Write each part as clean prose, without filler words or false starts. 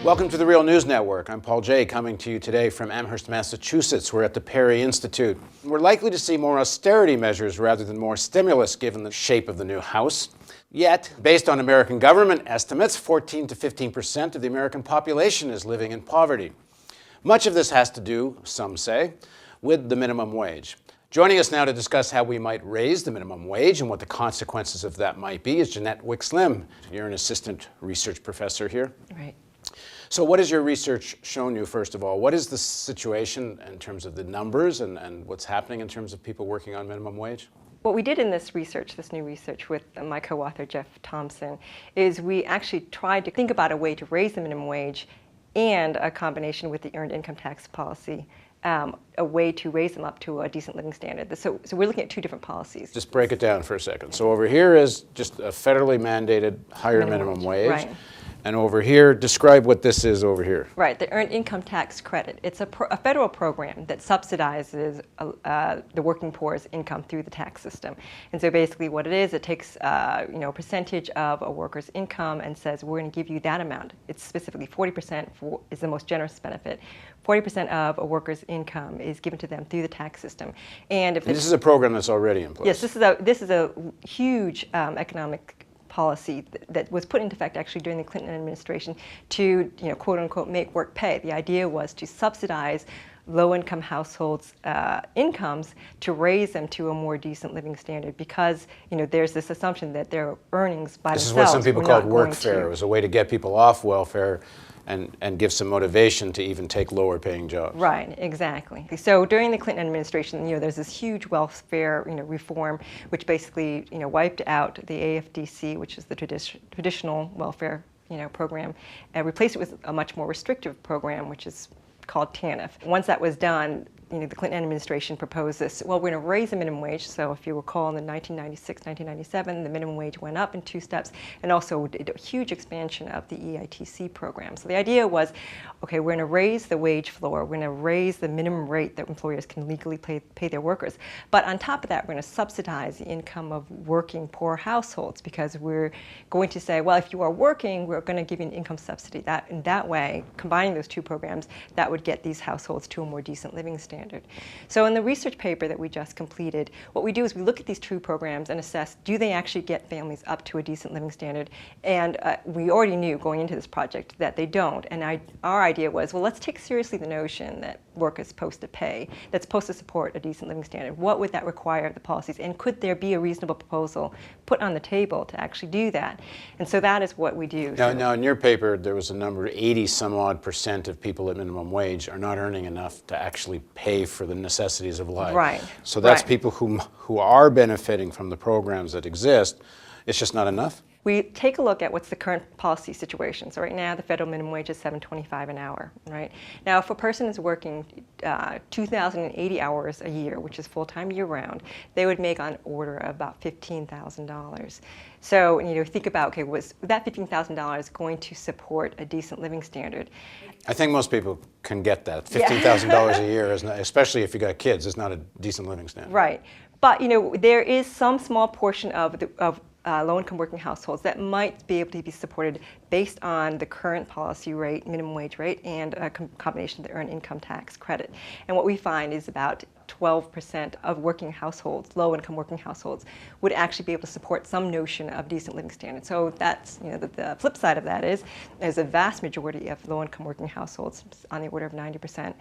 Welcome to the Real News Network. I'm Paul Jay, coming to you today from Amherst, Massachusetts. We're at the Perry Institute. We're likely to see more austerity measures rather than more stimulus given the shape of the new House. Yet, based on American government estimates, 14 to 15% of the American population is living in poverty. Much of this has to do, some say, with the minimum wage. Joining us now to discuss how we might raise the minimum wage and what the consequences of that might be is Jeannette Wicks-Lim. You're an assistant research professor here. Right. So what has your research shown you, first of all? What is the situation in terms of the numbers and what's happening in terms of people working on minimum wage? What we did in this research, this new research with my co-author Jeff Thompson, is we actually tried to think about a way to raise the minimum wage and a combination with the earned income tax policy, a way to raise them up to a decent living standard. So we're looking at two different policies. Just break it down for a second. So over here is just a federally mandated higher minimum wage. Right. And over here, describe what this is over here. Right, the Earned Income Tax Credit. It's a federal program that subsidizes the working poor's income through the tax system. And so basically what it is, it takes a percentage of a worker's income and says, we're going to give you that amount. It's specifically 40% is the most generous benefit. 40% of a worker's income is given to them through the tax system. And if this is a program that's already in place. Yes, this is a huge economic policy that was put into effect actually during the Clinton administration to, quote unquote, make work pay. The idea was to subsidize low-income households' incomes to raise them to a more decent living standard because, there's this assumption that their earnings by themselves were not going to. This is what some people called workfare. It was a way to get people off welfare and give some motivation to even take lower paying jobs. Right, exactly. So during the Clinton administration, there's this huge welfare, reform, which basically, wiped out the AFDC, which is the traditional welfare, program, and replaced it with a much more restrictive program, which is called TANF. Once that was done, the Clinton administration proposed this. Well, we're going to raise the minimum wage. So if you recall, in the 1996, 1997, the minimum wage went up in 2 steps, and also did a huge expansion of the EITC program. So the idea was, okay, we're going to raise the wage floor. We're going to raise the minimum rate that employers can legally pay their workers. But on top of that, we're going to subsidize the income of working poor households because we're going to say, well, if you are working, we're going to give you an income subsidy. In that way, combining those two programs, that would get these households to a more decent living standard. So in the research paper that we just completed, what we do is we look at these two programs and assess, do they actually get families up to a decent living standard? And we already knew going into this project that they don't. And our idea was, well, let's take seriously the notion that work is supposed to pay, that's supposed to support a decent living standard. What would that require of the policies? And could there be a reasonable proposal put on the table to actually do that? And so that is what we do. Now in your paper, there was a number, 80-some-odd% of people at minimum wage are not earning enough to actually pay for the necessities of life. Right. So that's right. people who are benefiting from the programs that exist. It's just not enough? We take a look at what's the current policy situation. So right now, the federal minimum wage is $7.25 an hour, right? Now, if a person is working 2,080 hours a year, which is full-time year-round, they would make on order about $15,000. So, think about, okay, was that $15,000 going to support a decent living standard? I think most people can get that. $15,000 a year, is not, especially if you got kids, is not a decent living standard. Right. But, there is some small portion of low-income working households that might be able to be supported based on the current policy rate, minimum wage rate, and a combination of the Earned Income Tax Credit. And what we find is about 12% of working households, low-income working households, would actually be able to support some notion of decent living standards. So that's, the flip side of that is, there's a vast majority of low-income working households, on the order of 90%,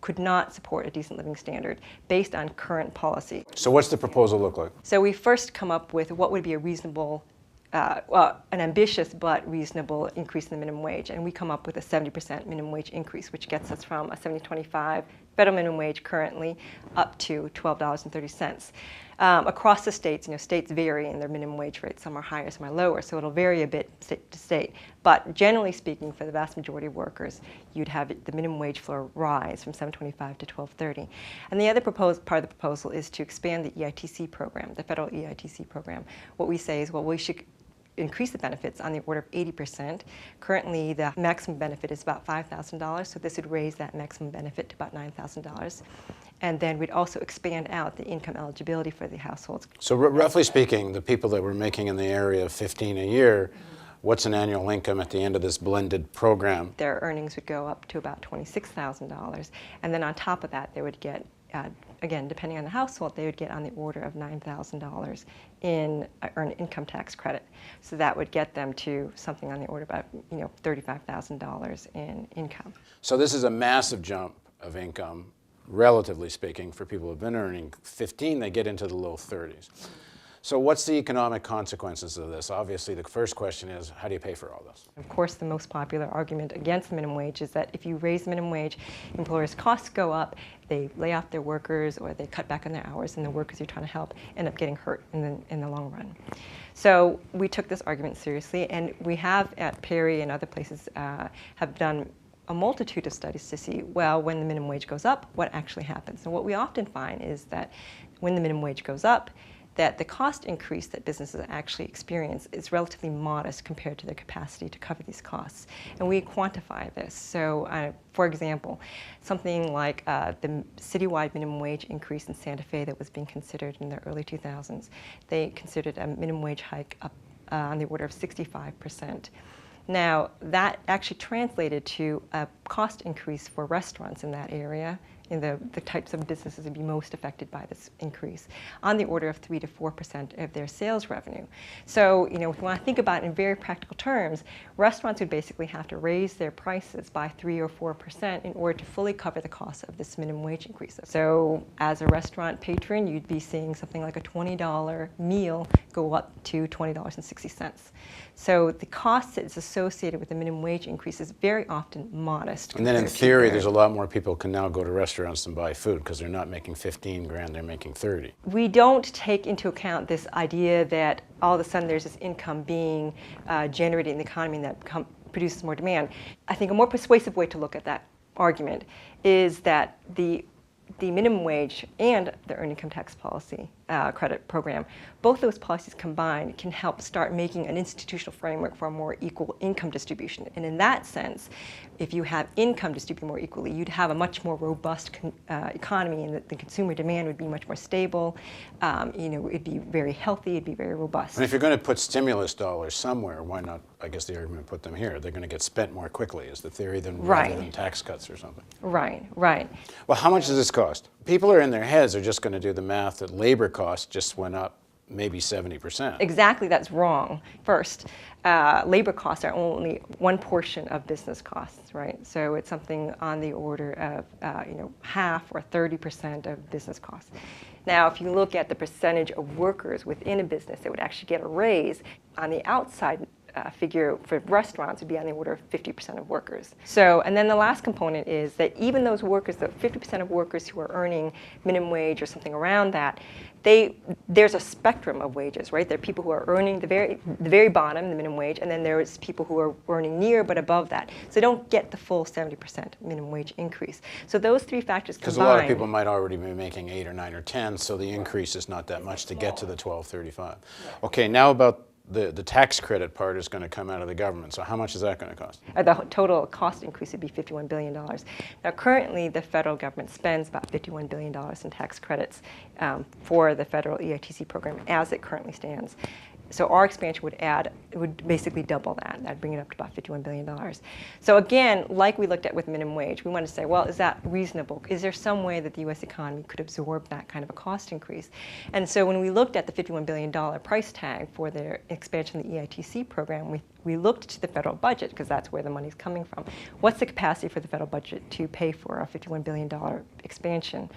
could not support a decent living standard based on current policy. So what's the proposal look like? So we first come up with what would be a reasonable, an ambitious but reasonable increase in the minimum wage. And we come up with a 70% minimum wage increase, which gets us from a $70.25 federal minimum wage currently up to $12.30. Across the states, states vary in their minimum wage rates. Some are higher, some are lower, so it'll vary a bit state to state. But generally speaking, for the vast majority of workers, you'd have the minimum wage floor rise from $7.25 to $12.30. And the other part of the proposal is to expand the EITC program, the federal EITC program. What we say is, well, we should increase the benefits on the order of 80%. Currently, the maximum benefit is about $5,000, so this would raise that maximum benefit to about $9,000. And then we'd also expand out the income eligibility for the households. So roughly speaking, the people that were making in the area of 15 a year What's an annual income at the end of this blended program? Their earnings would go up to about $26,000. And then on top of that, they would get, again, depending on the household, they would get on the order of $9,000 in earned income tax credit. So that would get them to something on the order of about, $35,000 in income. So this is a massive jump of income, relatively speaking, for people who have been earning 15, they get into the low 30s. So what's the economic consequences of this? Obviously, the first question is, how do you pay for all this? Of course, the most popular argument against the minimum wage is that if you raise the minimum wage, employers' costs go up, they lay off their workers, or they cut back on their hours, and the workers you're trying to help end up getting hurt in the long run. So we took this argument seriously, and we have at Perry and other places have done a multitude of studies to see, well, when the minimum wage goes up, what actually happens. And what we often find is that when the minimum wage goes up, that the cost increase that businesses actually experience is relatively modest compared to their capacity to cover these costs. And we quantify this. So, for example, something like the citywide minimum wage increase in Santa Fe that was being considered in the early 2000s, they considered a minimum wage hike up on the order of 65%. Now, that actually translated to a cost increase for restaurants in that area, in the types of businesses that would be most affected by this increase, on the order of 3 to 4% of their sales revenue. So, if you want to think about it in very practical terms, restaurants would basically have to raise their prices by 3 or 4% in order to fully cover the cost of this minimum wage increase. So, as a restaurant patron, you'd be seeing something like a $20 meal go up to $20.60. So the cost that's associated with the minimum wage increase is very often modest. And then in theory, there's a lot more people can now go to restaurants and buy food because they're not making 15 grand, they're making 30. We don't take into account this idea that all of a sudden there's this income being generated in the economy and that produces more demand. I think a more persuasive way to look at that argument is that the minimum wage and the earned income tax policy credit program, both those policies combined can help start making an institutional framework for a more equal income distribution. And in that sense, if you have income distributed more equally, you'd have a much more robust economy, and the consumer demand would be much more stable. It'd be very healthy, it'd be very robust. And if you're going to put stimulus dollars somewhere, why not, I guess the argument, put them here? They're going to get spent more quickly, is the theory, rather than tax cuts or something. Right. Well, how much does this cost? People are in their heads are just going to do the math that labor costs just went up maybe 70%. Exactly, that's wrong. First, labor costs are only one portion of business costs, right? So it's something on the order of half or 30% of business costs. Now, if you look at the percentage of workers within a business that would actually get a raise, on the outside figure for restaurants would be on the order of 50% of workers. So, and then the last component is that even those workers, the 50% of workers who are earning minimum wage or something around that, there's a spectrum of wages, right? There are people who are earning the very bottom, the minimum wage, and then there's people who are earning near but above that. So they don't get the full 70% minimum wage increase. So those three factors combined. Because a lot of people might already be making 8 or 9 or 10, so the increase is not that much to get to the 1235. Okay, now about the tax credit part is going to come out of the government. So how much is that going to cost? The total cost increase would be $51 billion. Now, currently, the federal government spends about $51 billion in tax credits for the federal EITC program as it currently stands. So our expansion would basically double that. That'd bring it up to about $51 billion. So again, like we looked at with minimum wage, we want to say, well, is that reasonable? Is there some way that the U.S. economy could absorb that kind of a cost increase? And so when we looked at the $51 billion price tag for the expansion of the EITC program, we looked to the federal budget, because that's where the money's coming from. What's the capacity for the federal budget to pay for a $51 billion expansion?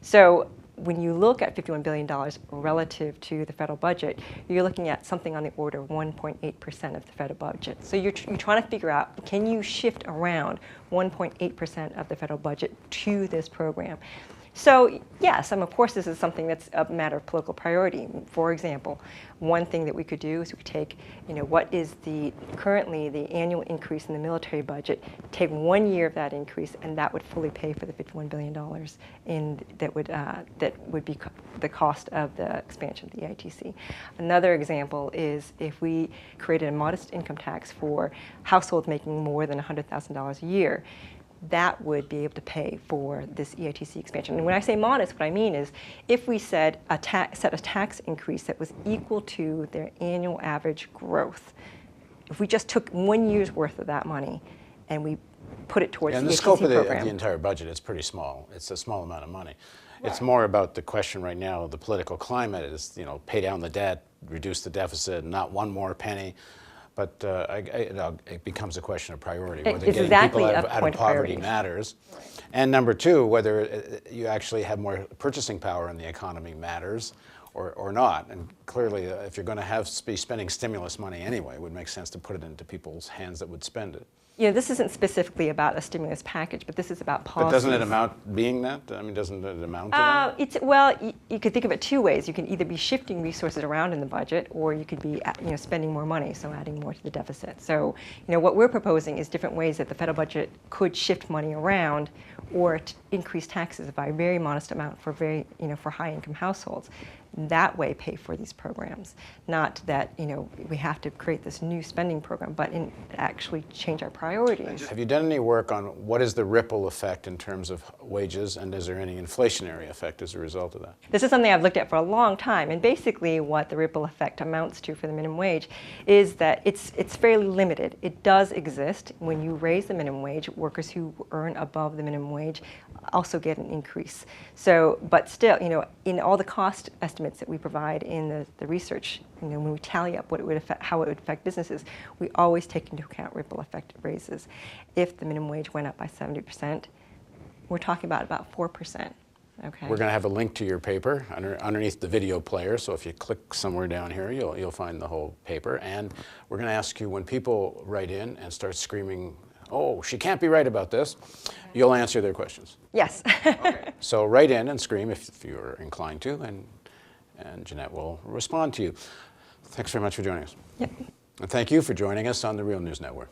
So when you look at $51 billion relative to the federal budget, you're looking at something on the order of 1.8% of the federal budget. So you're trying to figure out, can you shift around 1.8% of the federal budget to this program? So yes, of course this is something that's a matter of political priority. For example, one thing that we could do is we could take, what is currently the annual increase in the military budget, take 1 year of that increase, and that would fully pay for the $51 billion that would be the cost of the expansion of the EITC. Another example is if we created a modest income tax for households making more than $100,000 a year, that would be able to pay for this EITC expansion. And when I say modest, what I mean is if we set a tax increase that was equal to their annual average growth, if we just took 1 year's worth of that money and we put it towards And the the EITC scope of program. the entire budget is pretty small. It's a small amount of money. It's more about the question right now, the political climate is, pay down the debt, reduce the deficit, not one more penny. But it becomes a question of priority, whether It's getting exactly people out a of point of poverty priority. matters. And number two, whether you actually have more purchasing power in the economy matters or not. And clearly, if you're going to be spending stimulus money anyway, it would make sense to put it into people's hands that would spend it. This isn't specifically about a stimulus package, but this is about policy. But doesn't it amount being that? I mean, doesn't it amount to that? Well, you could think of it two ways. You can either be shifting resources around in the budget, or you could be spending more money, so adding more to the deficit. So what we're proposing is different ways that the federal budget could shift money around or increase taxes by a very modest amount for for high-income households. That way pay for these programs. Not that we have to create this new spending program, but actually change our priorities. Have you done any work on what is the ripple effect in terms of wages, and is there any inflationary effect as a result of that? This is something I've looked at for a long time, and basically what the ripple effect amounts to for the minimum wage is that it's fairly limited. It does exist. When you raise the minimum wage, workers who earn above the minimum wage also get an increase. So, but still, in all the cost estimates that we provide in the research, when we tally up what it would affect, how it would affect businesses, we always take into account ripple effect raises. If the minimum wage went up by 70%, we're talking about 4%. Okay. We're going to have a link to your paper underneath the video player, so if you click somewhere down here, you'll find the whole paper. And we're going to ask you, when people write in and start screaming, "Oh, she can't be right about this," you'll answer their questions. Yes. Okay. So write in and scream if you're inclined to, and Jeannette will respond to you. Thanks very much for joining us. Yep. And thank you for joining us on the Real News Network.